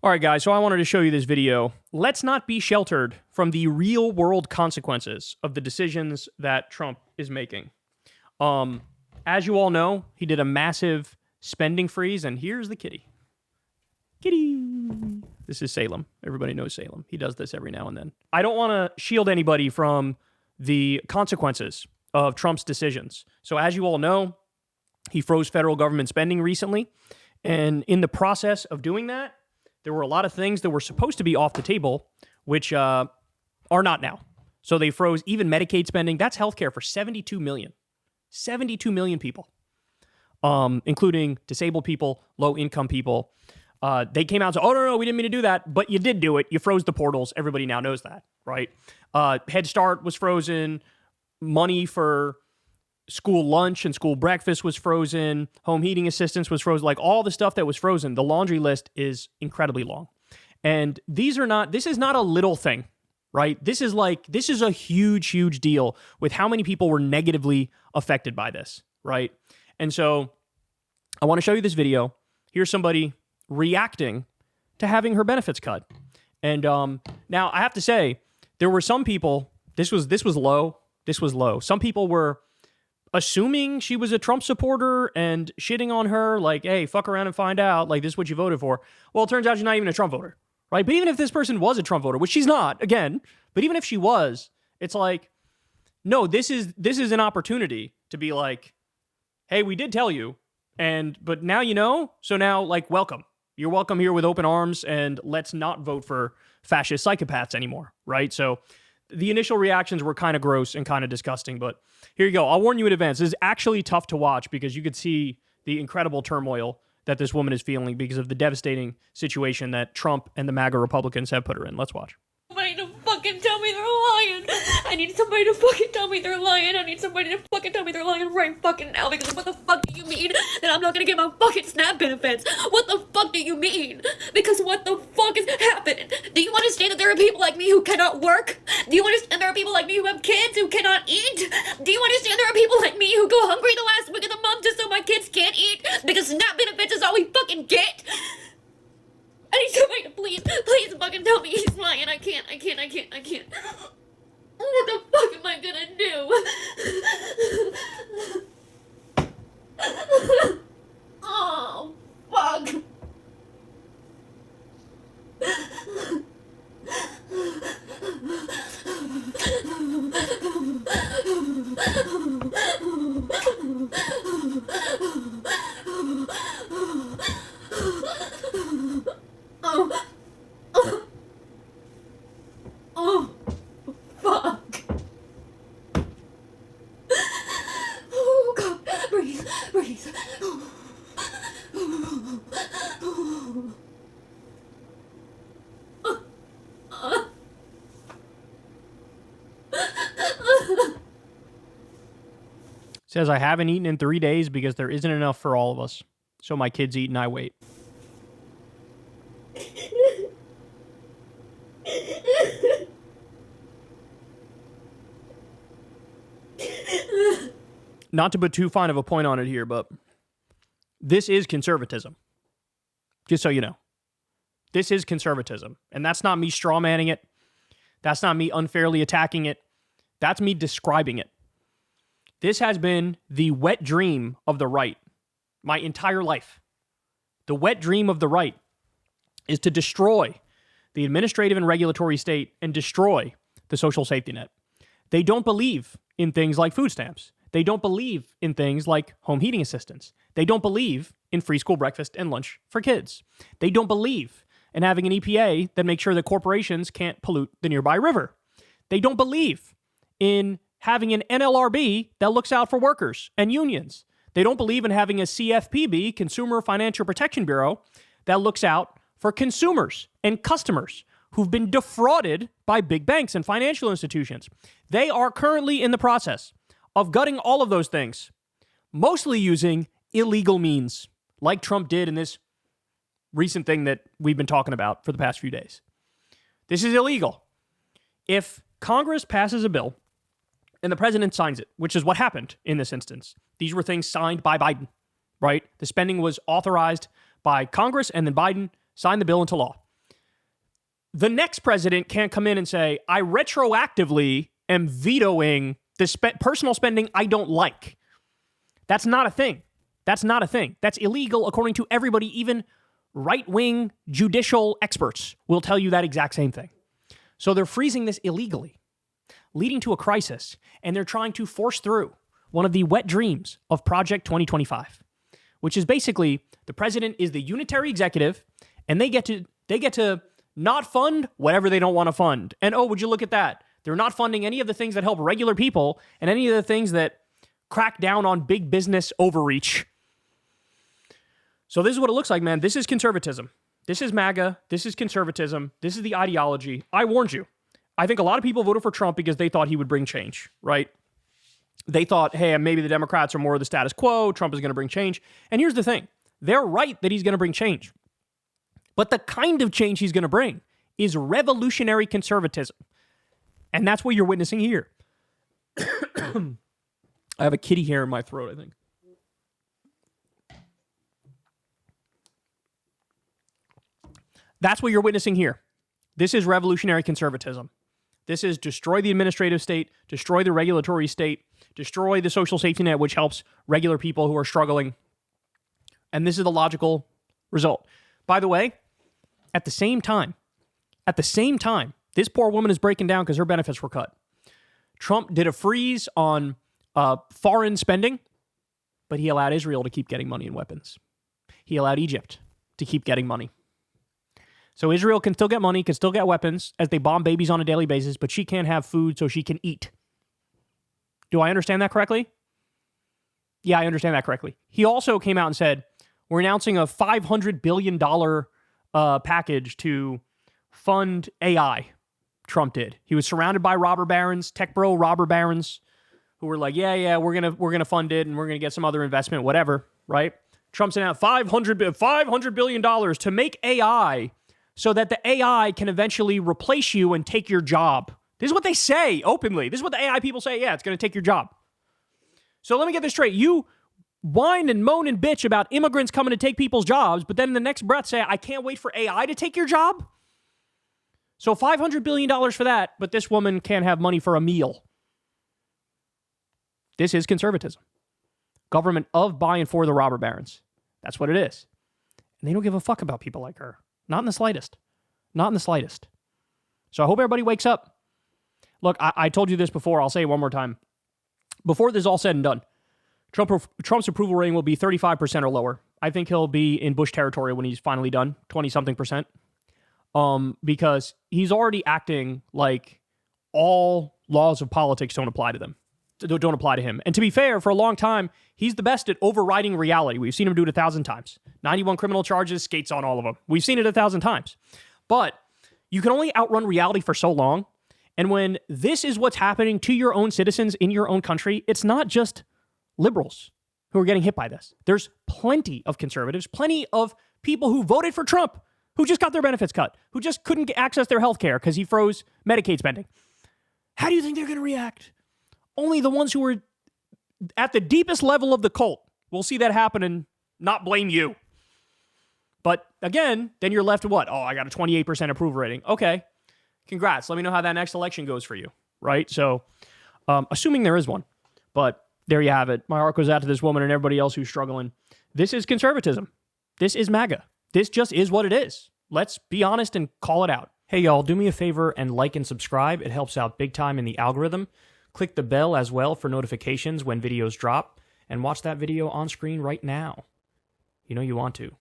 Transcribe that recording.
All right, guys, so I wanted to show you this video. Let's not be sheltered from the real-world consequences of the decisions that Trump is making. As you all know, he did a massive spending freeze, and here's the kitty. Kitty! This is Salem. Everybody knows Salem. He does this every now and then. I don't want to shield anybody from the consequences of Trump's decisions. So as you all know, he froze federal government spending recently, and in the process of doing that, there were a lot of things that were supposed to be off the table, which are not now. So they froze even Medicaid spending. That's healthcare for 72 million. 72 million people, including disabled people, low-income people. They came out and said, oh, no, we didn't mean to do that. But you did do it. You froze the portals. Everybody now knows that, right? Head Start was frozen. Money for school lunch and school breakfast was frozen. Home heating assistance was frozen. Like all the stuff that was frozen, the laundry list is incredibly long. And this is not a little thing, right? This is a huge, huge deal with how many people were negatively affected by this, right? And so I want to show you this video. Here's somebody reacting to having her benefits cut. And now I have to say, there were some people, this was low. This was low. Some people were assuming she was a Trump supporter and shitting on her, like, hey, fuck around and find out, like, this is what you voted for. Well, it turns out she's not even a Trump voter, right? But even if this person was a Trump voter, which she's not, again, but even if she was, it's like, no, this is an opportunity to be like, hey, we did tell you, but now you know, so now, like, welcome. You're welcome here with open arms, and let's not vote for fascist psychopaths anymore, right? So the initial reactions were kind of gross and kind of disgusting, but here you go. I'll warn you in advance. This is actually tough to watch because you could see the incredible turmoil that this woman is feeling because of the devastating situation that Trump and the MAGA Republicans have put her in. Let's watch. Somebody to fucking tell me they're lying. I need somebody to fucking tell me they're lying. I need somebody to fucking tell me they're lying right fucking now, because what the fuck do you mean that I'm not gonna get my fucking SNAP benefits? What the fuck do you mean? Because what the fuck is happening? Do you understand that there are people like me who cannot work? Do you understand there are people like me who have kids who cannot eat? Do you understand there are people like me who go hungry the last week of the month just so my kids can't eat? Because SNAP benefits is all we fucking get? I need somebody to please fucking tell me he's lying. I can't. What the fuck am I gonna do? Oh, fuck. Oh, fuck. Oh, God, breathe. Says, I haven't eaten in 3 days because there isn't enough for all of us. So my kids eat and I wait. Not to put too fine of a point on it here, but this is conservatism. Just so you know. This is conservatism. And that's not me strawmanning it. That's not me unfairly attacking it. That's me describing it. This has been the wet dream of the right my entire life. The wet dream of the right is to destroy the administrative and regulatory state and destroy the social safety net. They don't believe in things like food stamps. They don't believe in things like home heating assistance. They don't believe in free school breakfast and lunch for kids. They don't believe in having an EPA that makes sure that corporations can't pollute the nearby river. They don't believe in having an NLRB that looks out for workers and unions. They don't believe in having a CFPB, Consumer Financial Protection Bureau, that looks out for consumers and customers who've been defrauded by big banks and financial institutions. They are currently in the process of gutting all of those things, mostly using illegal means, like Trump did in this recent thing that we've been talking about for the past few days. This is illegal. If Congress passes a bill and the president signs it, which is what happened in this instance, these were things signed by Biden, right? The spending was authorized by Congress, and then Biden signed the bill into law. the next president can't come in and say, I retroactively am vetoing the personal spending I don't like. That's not a thing. That's not a thing. That's illegal according to everybody. Even right-wing judicial experts will tell you that exact same thing. So they're freezing this illegally, leading to a crisis, and they're trying to force through one of the wet dreams of Project 2025, which is basically the president is the unitary executive, and they get to not fund whatever they don't want to fund. And oh, would you look at that? They're not funding any of the things that help regular people and any of the things that crack down on big business overreach. So this is what it looks like, man. This is conservatism. This is MAGA. This is conservatism. This is the ideology. I warned you. I think a lot of people voted for Trump because they thought he would bring change, right? They thought, hey, maybe the Democrats are more of the status quo. Trump is going to bring change. And here's the thing. They're right that he's going to bring change. But the kind of change he's going to bring is revolutionary conservatism. And that's what you're witnessing here. I have a kitty hair in my throat, I think. That's what you're witnessing here. This is revolutionary conservatism. This is destroy the administrative state, destroy the regulatory state, destroy the social safety net, which helps regular people who are struggling. And this is the logical result. By the way, at the same time, this poor woman is breaking down because her benefits were cut. Trump did a freeze on foreign spending, but he allowed Israel to keep getting money and weapons. He allowed Egypt to keep getting money. So Israel can still get money, can still get weapons as they bomb babies on a daily basis, but she can't have food so she can eat. Do I understand that correctly? Yeah, I understand that correctly. He also came out and said, we're announcing a $500 billion package to fund AI. Trump did. He was surrounded by robber barons, tech bro robber barons, who were like, yeah, we're gonna fund it and we're gonna get some other investment, whatever, right? Trump's announced $500 billion to make AI so that the AI can eventually replace you and take your job. This is what they say openly. This is what the AI people say. Yeah, it's going to take your job. So let me get this straight. You whine and moan and bitch about immigrants coming to take people's jobs, but then in the next breath say, I can't wait for AI to take your job? So $500 billion for that, but this woman can't have money for a meal. This is conservatism. Government of, by, and for the robber barons. That's what it is. And they don't give a fuck about people like her. Not in the slightest. Not in the slightest. So I hope everybody wakes up. Look, I told you this before. I'll say it one more time. Before this is all said and done, Trump's approval rating will be 35% or lower. I think he'll be in Bush territory when he's finally done, 20-something percent. Because he's already acting like all laws of politics don't apply to them. Don't apply to him. And to be fair, for a long time, he's the best at overriding reality. We've seen him do it 1,000 times. 91 criminal charges, skates on all of them. We've seen it 1,000 times. But you can only outrun reality for so long. And when this is what's happening to your own citizens in your own country, it's not just liberals who are getting hit by this. There's plenty of conservatives, plenty of people who voted for Trump, who just got their benefits cut, who just couldn't access their health care because he froze Medicaid spending. How do you think they're going to react? Only the ones who are at the deepest level of the cult will see that happen and not blame you. But again, then you're left with what? Oh, I got a 28% approval rating. Okay, congrats. Let me know how that next election goes for you, right? So, assuming there is one. But there you have it. My heart goes out to this woman and everybody else who's struggling. This is conservatism. This is MAGA. This just is what it is. Let's be honest and call it out. Hey, y'all, do me a favor and like and subscribe. It helps out big time in the algorithm. Click the bell as well for notifications when videos drop, and watch that video on screen right now. You know you want to.